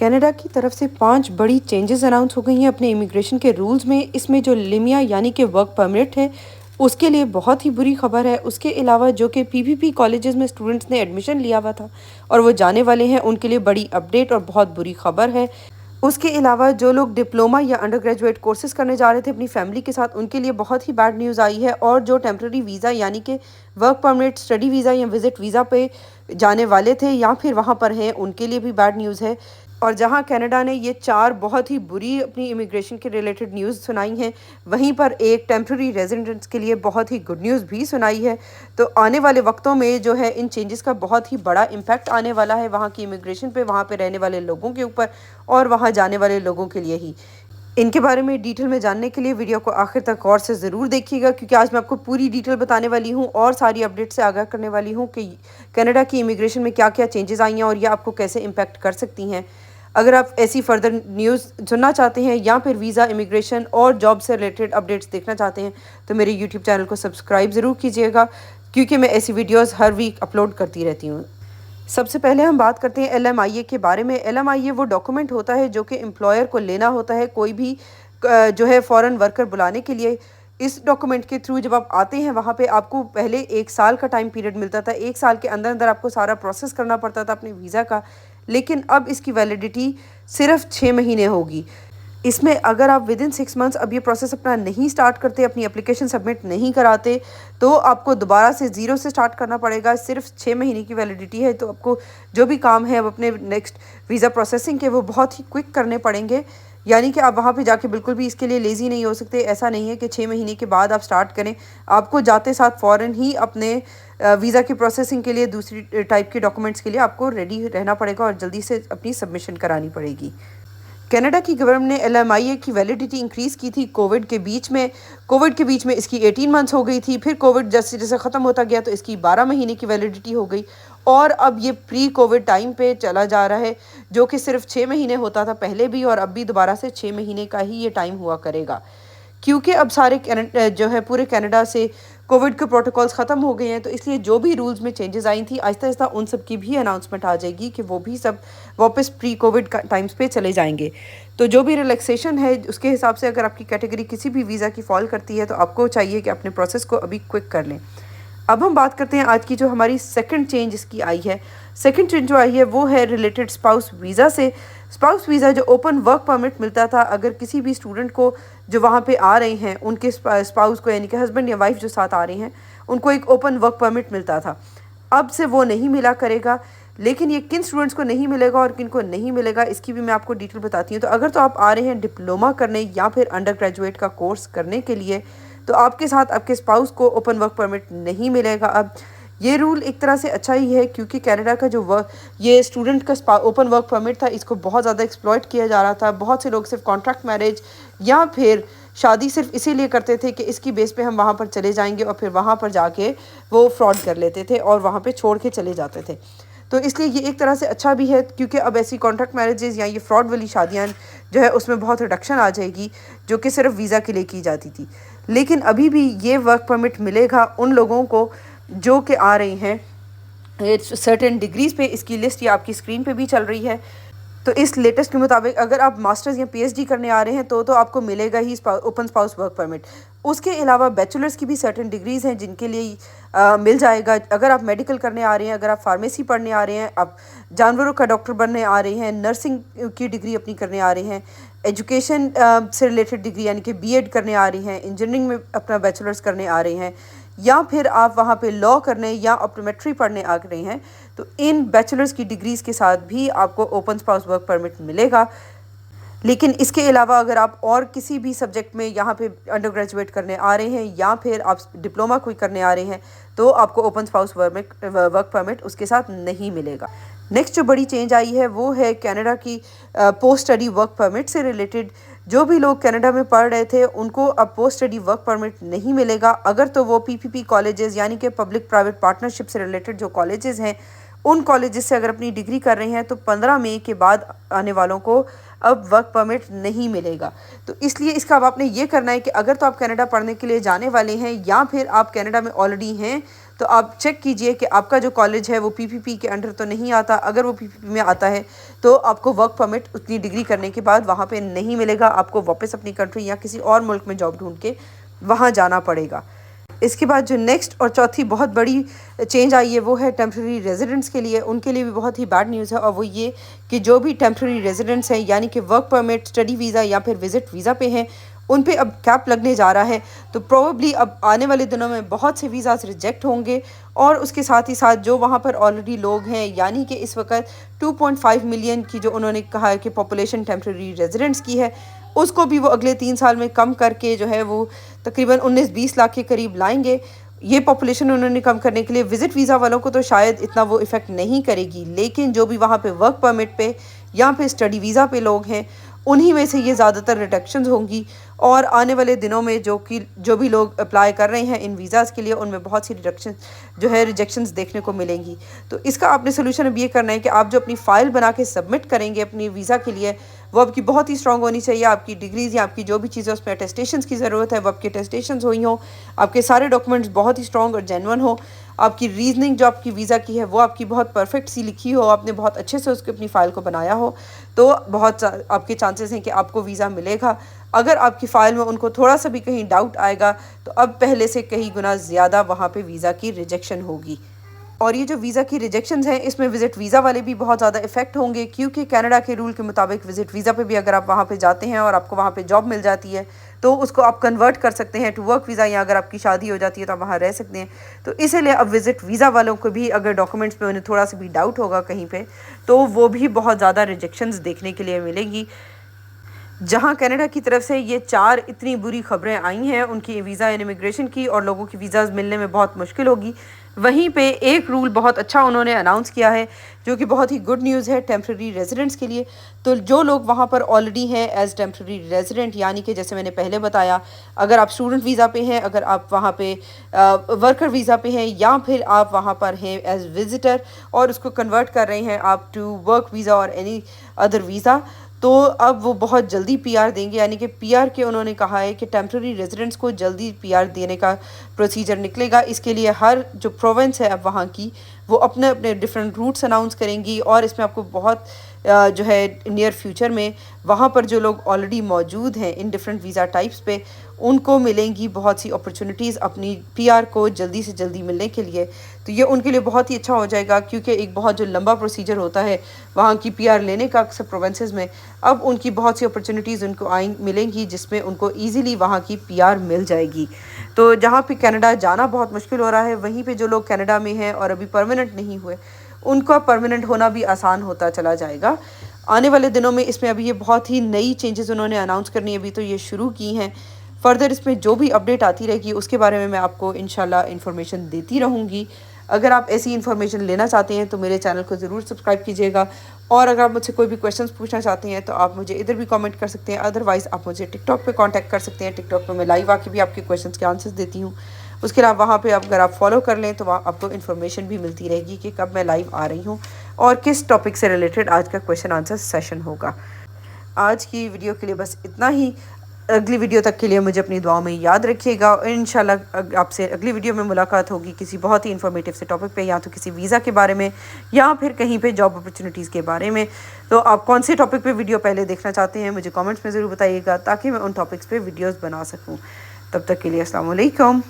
Canada کی طرف سے 5 بڑی چینجز اناؤنس ہو گئی ہیں اپنے امیگریشن کے رولز میں۔ اس میں جو لمیا یعنی کہ ورک پرمٹ ہے اس کے لیے بہت ہی بری خبر ہے۔ اس کے علاوہ جو کہ پی پی پی کالجز میں اسٹوڈنٹس نے ایڈمیشن لیا ہوا تھا اور وہ جانے والے ہیں، ان کے لیے بڑی اپڈیٹ اور بہت بری خبر ہے۔ اس کے علاوہ جو لوگ ڈپلوما یا انڈر گریجویٹ کورسز کرنے جا رہے تھے اپنی فیملی کے ساتھ، ان کے لیے بہت ہی بیڈ نیوز آئی ہے۔ اور جو ٹیمپرری ویزا یعنی کہ ورک پرمٹ، اسٹڈی ویزا یا وزٹ ویزا پہ جانے والے تھے یا پھر وہاں پر ہیں، ان کے لیے بھی بیڈ نیوز ہے۔ اور جہاں کینیڈا نے یہ 4 بہت ہی بری اپنی امیگریشن کے ریلیٹڈ نیوز سنائی ہیں، وہیں پر ایک ٹیمپرری ریزیڈنٹس کے لیے بہت ہی گڈ نیوز بھی سنائی ہے۔ تو آنے والے وقتوں میں جو ہے ان چینجز کا بہت ہی بڑا امپیکٹ آنے والا ہے وہاں کی امیگریشن پہ، وہاں پہ رہنے والے لوگوں کے اوپر اور وہاں جانے والے لوگوں کے لیے ہی۔ ان کے بارے میں ڈیٹیل میں جاننے کے لیے ویڈیو کو آخر تک غور سے ضرور دیکھیے گا، کیونکہ آج میں آپ کو پوری ڈیٹیل بتانے والی ہوں اور ساری اپڈیٹ سے آگاہ کرنے والی ہوں کہ کینیڈا کی امیگریشن میں کیا کیا چینجز آئی ہیں اور یہ آپ کو کیسے امپیکٹ کر سکتی ہیں۔ اگر آپ ایسی فردر نیوز سننا چاہتے ہیں یا پھر ویزا، امیگریشن اور جاب سے ریلیٹڈ اپڈیٹس دیکھنا چاہتے ہیں تو میرے یوٹیوب چینل کو سبسکرائب ضرور کیجیے گا، کیونکہ میں ایسی ویڈیوز ہر ویک اپلوڈ کرتی رہتی ہوں۔ سب سے پہلے ہم بات کرتے ہیں ایل ایم آئی اے کے بارے میں۔ ایل ایم آئی اے وہ ڈاکومنٹ ہوتا ہے جو کہ امپلائر کو لینا ہوتا ہے کوئی بھی جو ہے فورن ورکر بلانے کے لیے۔ اس ڈاکومنٹ کے تھرو جب آپ آتے ہیں وہاں پہ آپ کو پہلے 1 سال کا ٹائم پیریڈ ملتا تھا، 1 سال کے اندر اندر آپ کو سارا پروسیس کرنا پڑتا تھا اپنے ویزا کا، لیکن اب اس کی ویلیڈیٹی صرف 6 مہینے ہوگی۔ اس میں اگر آپ ودن 6 منتھس اب یہ پروسیس اپنا نہیں سٹارٹ کرتے، اپنی اپلیکیشن سبمٹ نہیں کراتے، تو آپ کو دوبارہ سے زیرو سے سٹارٹ کرنا پڑے گا۔ صرف 6 مہینے کی ویلیڈیٹی ہے، تو آپ کو جو بھی کام ہے اب اپنے نیکسٹ ویزا پروسیسنگ کے وہ بہت ہی کوئک کرنے پڑیں گے، یعنی کہ آپ وہاں پہ جا کے بالکل بھی اس کے لیے لیزی نہیں ہو سکتے۔ ایسا نہیں ہے کہ 6 مہینے کے بعد آپ سٹارٹ کریں، آپ کو جاتے ساتھ فوراً ہی اپنے ویزا کی پروسیسنگ کے لیے دوسری ٹائپ کے ڈاکومنٹس کے لیے آپ کو ریڈی رہنا پڑے گا اور جلدی سے اپنی سبمیشن کرانی پڑے گی۔ کینیڈا کی گورنمنٹ نے ایل ایم آئی اے کی ویلیڈیٹی انکریز کی تھی کووڈ کے بیچ میں۔ کووڈ کے بیچ میں اس کی 18 منتھس ہو گئی تھی، پھر کووڈ جیسے جیسے ختم ہوتا گیا تو اس کی 12 مہینے کی ویلیڈیٹی ہو گئی، اور اب یہ پری کووڈ ٹائم پہ چلا جا رہا ہے، جو کہ صرف 6 مہینے ہوتا تھا پہلے بھی، اور اب بھی دوبارہ سے 6 مہینے کا ہی یہ ٹائم ہوا کرے گا۔ کیونکہ اب سارے جو ہے پورے کینیڈا سے کووڈ کے پروٹوکولز ختم ہو گئے ہیں، تو اس لیے جو بھی رولز میں چینجز آئی تھیں آہستہ آہستہ ان سب کی بھی اناؤنسمنٹ آ جائے گی کہ وہ بھی سب واپس پری کووڈ ٹائمز پہ چلے جائیں گے۔ تو جو بھی ریلیکسیشن ہے اس کے حساب سے اگر آپ کی کیٹیگری کسی بھی ویزا کی فال کرتی ہے تو آپ کو چاہیے کہ اپنے پروسیس کو ابھی کوئک کر لیں۔ اب ہم بات کرتے ہیں آج کی جو ہماری سیکنڈ چینج اس کی آئی ہے۔ سیکنڈ چینج جو آئی ہے وہ ہے ریلیٹڈ اسپاؤس ویزا سے۔ اسپاؤس ویزا جو اوپن ورک پرمٹ ملتا تھا اگر کسی بھی اسٹوڈنٹ کو جو وہاں پہ آ رہے ہیں ان کے اسپاؤس کو، یعنی کہ ہسبینڈ یا وائف جو ساتھ آ رہے ہیں، ان کو ایک اوپن ورک پرمٹ ملتا تھا، اب سے وہ نہیں ملا کرے گا۔ لیکن یہ کن اسٹوڈنٹس کو نہیں ملے گا اور کن کو نہیں ملے گا اس کی بھی میں آپ کو ڈیٹیل بتاتی ہوں۔ تو اگر تو آپ آ رہے ہیں ڈپلوما کرنے یا پھر انڈر گریجویٹ کا کورس کرنے کے لیے، تو آپ کے ساتھ آپ کے اسپاؤس کو اوپن ورک پرمٹ نہیں ملے گا۔ اب یہ رول ایک طرح سے اچھا ہی ہے، کیونکہ کینیڈا کا جو یہ اسٹوڈنٹ کا اوپن ورک پرمٹ تھا اس کو بہت زیادہ ایکسپلائٹ کیا جا رہا تھا۔ بہت سے لوگ صرف کانٹریکٹ میرج یا پھر شادی صرف اسی لیے کرتے تھے کہ اس کی بیس پہ ہم وہاں پر چلے جائیں گے، اور پھر وہاں پر جا کے وہ فراڈ کر لیتے تھے اور وہاں پہ چھوڑ کے چلے جاتے تھے۔ تو اس لیے یہ ایک طرح سے اچھا بھی ہے، کیونکہ اب ایسی کانٹریکٹ میرجز یا یہ فراڈ والی شادیاں جو ہے اس میں بہت ریڈکشن آ جائے گی، جو کہ صرف ویزا کے لیے کی جاتی تھی۔ لیکن ابھی بھی یہ ورک پرمٹ ملے گا ان لوگوں کو جو کہ آ رہے ہیں سرٹن ڈگریز پہ۔ اس کی لسٹ یہ آپ کی اسکرین پہ بھی چل رہی ہے۔ تو اس لیٹسٹ کے مطابق اگر آپ ماسٹرز یا پی ایچ ڈی کرنے آ رہے ہیں تو آپ کو ملے گا ہی اوپن اسپاؤس ورک پرمٹ۔ اس کے علاوہ بیچلرز کی بھی سرٹن ڈگریز ہیں جن کے لیے مل جائے گا۔ اگر آپ میڈیکل کرنے آ رہے ہیں، اگر آپ فارمیسی پڑھنے آ رہے ہیں، آپ جانوروں کا ڈاکٹر بننے آ رہے ہیں، نرسنگ کی ڈگری اپنی کرنے آ رہے ہیں، ایجوکیشن سے ریلیٹڈ ڈگری یعنی کہ بی ایڈ کرنے آ رہی ہیں، انجینئرنگ میں اپنا بیچلرز کرنے آ رہے ہیں، یا پھر آپ وہاں پہ لاء کرنے یا آپٹومیٹری پڑھنے آ رہے ہیں، تو ان بیچلرز کی ڈگریز کے ساتھ بھی آپ کو اوپن اسپاؤس ورک پرمٹ ملے گا۔ لیکن اس کے علاوہ اگر آپ اور کسی بھی سبجیکٹ میں یہاں پہ انڈر گریجویٹ کرنے آ رہے ہیں یا پھر آپ ڈپلوما کوئی کرنے آ رہے ہیں تو آپ کو اوپن اسپاؤس ورک پرمٹ اس کے ساتھ نہیں ملے گا۔ نیکسٹ جو بڑی چینج آئی ہے وہ ہے کینیڈا کی پوسٹ اسٹڈی ورک پرمٹ سے ریلیٹڈ۔ جو بھی لوگ کینیڈا میں پڑھ رہے تھے ان کو اب پوسٹ اسٹڈی ورک پرمٹ نہیں ملے گا، اگر تو وہ پی پی پی کالجز یعنی کہ پبلک پرائیویٹ پارٹنرشپ سے ریلیٹڈ جو کالجز ہیں ان کالجز سے اگر اپنی ڈگری کر رہے ہیں تو 15 مئی کے بعد آنے والوں کو اب ورک پرمٹ نہیں ملے گا. تو اس لیے اس کا اب آپ نے یہ کرنا ہے کہ اگر تو آپ کینیڈا پڑھنے کے لیے جانے والے ہیں یا پھر آپ کینیڈا میں آلریڈی ہیں تو آپ چیک کیجئے کہ آپ کا جو کالج ہے وہ پی پی پی کے انڈر تو نہیں آتا. اگر وہ پی پی پی میں آتا ہے تو آپ کو ورک پرمٹ اتنی ڈگری کرنے کے بعد وہاں پہ نہیں ملے گا. آپ کو واپس اپنی کنٹری یا کسی اور ملک میں جاب ڈھونڈ کے وہاں جانا پڑے گا. اس کے بعد جو نیکسٹ اور چوتھی بہت بڑی چینج آئی ہے وہ ہے ٹیمپرری ریزیڈنٹس کے لیے. ان کے لیے بھی بہت ہی بیڈ نیوز ہے اور وہ یہ کہ جو بھی ٹیمپرری ریزیڈنٹس ہیں یعنی کہ ورک پرمٹ، اسٹڈی ویزا یا پھر وزٹ ویزا پہ ہیں ان پہ اب کیپ لگنے جا رہا ہے. تو پروبیبلی اب آنے والے دنوں میں بہت سے ویزاز ریجیکٹ ہوں گے اور اس کے ساتھ ہی ساتھ جو وہاں پر آلریڈی لوگ ہیں یعنی کہ اس وقت 2.5 ملین کی جو انہوں نے کہا ہے کہ پاپولیشن ٹیمپرری ریزیڈنٹس کی ہے اس کو بھی وہ اگلے 3 سال میں کم کر کے جو ہے وہ تقریباً 19-20 لاکھ کے قریب لائیں گے. یہ پاپولیشن انہوں نے کم کرنے کے لیے وزٹ ویزا والوں کو تو شاید اتنا وہ ایفیکٹ نہیں کرے گی، لیکن جو بھی وہاں پہ ورک پرمٹ پہ یا پھر اسٹڈی ویزا پہ لوگ ہیں انہی میں سے یہ زیادہ تر ریڈکشنز ہوں گی. اور آنے والے دنوں میں جو بھی لوگ اپلائی کر رہے ہیں ان ویزاز کے لیے ان میں بہت سی ریجیکشنز دیکھنے کو ملیں گی. تو اس کا آپ نے سلوشن اب یہ کرنا ہے کہ آپ جو اپنی فائل بنا کے سبمٹ کریں گے اپنی ویزا کے لیے وہ آپ کی بہت ہی اسٹرانگ ہونی چاہیے. آپ کی ڈگریز یا آپ کی جو بھی چیزیں اس میں اٹیسٹیشنز کی ضرورت ہے وہ آپ کے اٹیسٹیشنز ہوئی ہوں، آپ کے سارے ڈاکومنٹس بہت ہی اسٹرانگ اور جینون ہوں، آپ کی ریزننگ جو آپ کی ویزا کی ہے وہ آپ کی بہت پرفیکٹ سی لکھی ہو، آپ نے بہت اچھے سے اس کو اپنی فائل کو بنایا ہو تو بہت آپ کے چانسز ہیں کہ آپ کو ویزا ملے گا. اگر آپ کی فائل میں ان کو تھوڑا سا بھی کہیں ڈاؤٹ آئے گا تو اب پہلے سے کئی گنا زیادہ وہاں پہ ویزا کی ریجیکشن ہوگی. اور یہ جو ویزا کی ریجیکشنز ہیں اس میں وزٹ ویزا والے بھی بہت زیادہ افیکٹ ہوں گے کیونکہ کینیڈا کے رول کے مطابق وزٹ ویزا پہ بھی اگر آپ وہاں پہ جاتے ہیں اور آپ کو وہاں پہ جاب مل جاتی ہے تو اس کو آپ کنورٹ کر سکتے ہیں ٹو ورک ویزا، یا اگر آپ کی شادی ہو جاتی ہے تو آپ وہاں رہ سکتے ہیں. تو اسی لیے اب وزٹ ویزا والوں کو بھی اگر ڈاکومنٹس پہ انہیں تھوڑا سا بھی ڈاؤٹ ہوگا کہیں پہ تو وہ بھی بہت زیادہ ریجیکشنز دیکھنے کے لیے ملیں گی. جہاں کینیڈا کی طرف سے یہ 4 اتنی بری خبریں آئی ہیں ان کی ویزا ان امیگریشن کی اور لوگوں کی ویزاز ملنے میں بہت مشکل ہوگی، وہیں پہ ایک رول بہت اچھا انہوں نے اناؤنس کیا ہے جو کہ بہت ہی گڈ نیوز ہے ٹیمپرری ریزیڈنٹس کے لیے. تو جو لوگ وہاں پر آلریڈی ہیں ایز ٹیمپرری ریزیڈنٹ یعنی کہ جیسے میں نے پہلے بتایا اگر آپ اسٹوڈنٹ ویزا پہ ہیں، اگر آپ وہاں پہ ورکر ویزا پہ ہیں یا پھر آپ وہاں پر ہیں ایز وزٹر اور اس کو کنورٹ کر رہے ہیں آپ ٹو ورک ویزا اور اینی ادر ویزا، تو اب وہ بہت جلدی پی آر دیں گے. یعنی کہ پی آر کے انہوں نے کہا ہے کہ ٹیمپرری ریزیڈنٹس کو جلدی پی آر دینے کا پروسیجر نکلے گا. اس کے لیے ہر جو پروونس ہے اب وہاں کی وہ اپنے اپنے ڈفرینٹ روٹس اناؤنس کریں گی اور اس میں آپ کو بہت جو ہے نیئر فیوچر میں وہاں پر جو لوگ آلریڈی موجود ہیں ان ڈفرینٹ ویزا ٹائپس پہ ان کو ملیں گی بہت سی اپرچونیٹیز اپنی پی آر کو جلدی سے جلدی ملنے کے لیے. تو یہ ان کے لیے بہت ہی اچھا ہو جائے گا کیونکہ ایک بہت جو لمبا پروسیجر ہوتا ہے وہاں کی پی آر لینے کا اکثر پروونسز میں، اب ان کی بہت سی اپرچونیٹیز ان کو ملیں گی جس میں ان کو ایزیلی وہاں کی پی آر مل جائے گی. تو جہاں پہ کینیڈا جانا بہت مشکل ہو رہا ہے وہیں پہ جو لوگ کینیڈا میں ہیں اور ابھی پرماننٹ نہیں ہوئے ان کا پرماننٹ ہونا بھی آسان ہوتا چلا جائے گا آنے والے دنوں میں. اس میں ابھی یہ بہت ہی نئی چینجز انہوں نے اناؤنس کرنی ہے، ابھی تو یہ شروع کی ہیں. فردر اس میں جو بھی اپڈیٹ آتی رہے گی اس کے بارے میں آپ کو انشاءاللہ انفارمیشن دیتی رہوں گی. اگر آپ ایسی انفارمیشن لینا چاہتے ہیں تو میرے چینل کو ضرور سبسکرائب کیجیے گا، اور اگر آپ مجھ سے کوئی بھی کویشچنس پوچھنا چاہتے ہیں تو آپ مجھے ادھر بھی کامنٹ کر سکتے ہیں. ادروائز آپ مجھے ٹک ٹاک پہ کانٹیکٹ کر سکتے ہیں. ٹک ٹاک پہ میں لائیو آ کے بھی آپ کے کویشچنس کے آنسرز دیتی ہوں. اس کے علاوہ وہاں پہ اگر آپ فالو کر لیں تو وہاں آپ کو انفارمیشن بھی ملتی رہے گی کہ کب میں لائیو آ رہی ہوں اور کس ٹاپک سے ریلیٹڈ آج کا کویشچن آنسر سیشن ہوگا. آج کی ویڈیو کے لیے بس اتنا ہی. اگلی ویڈیو تک کے لیے مجھے اپنی دعاؤں میں یاد رکھیے گا. انشاءاللہ آپ سے اگلی ویڈیو میں ملاقات ہوگی کسی بہت ہی انفارمیٹیو سے ٹاپک پہ، یا تو کسی ویزا کے بارے میں یا پھر کہیں پہ جاب اپرچونیٹیز کے بارے میں. تو آپ کون سے ٹاپک پہ ویڈیو پہلے دیکھنا چاہتے ہیں مجھے کامنٹس میں ضرور بتائیے گا تاکہ میں ان ٹاپکس پہ ویڈیوز بنا سکوں. تب تک کے لیے السلام علیکم.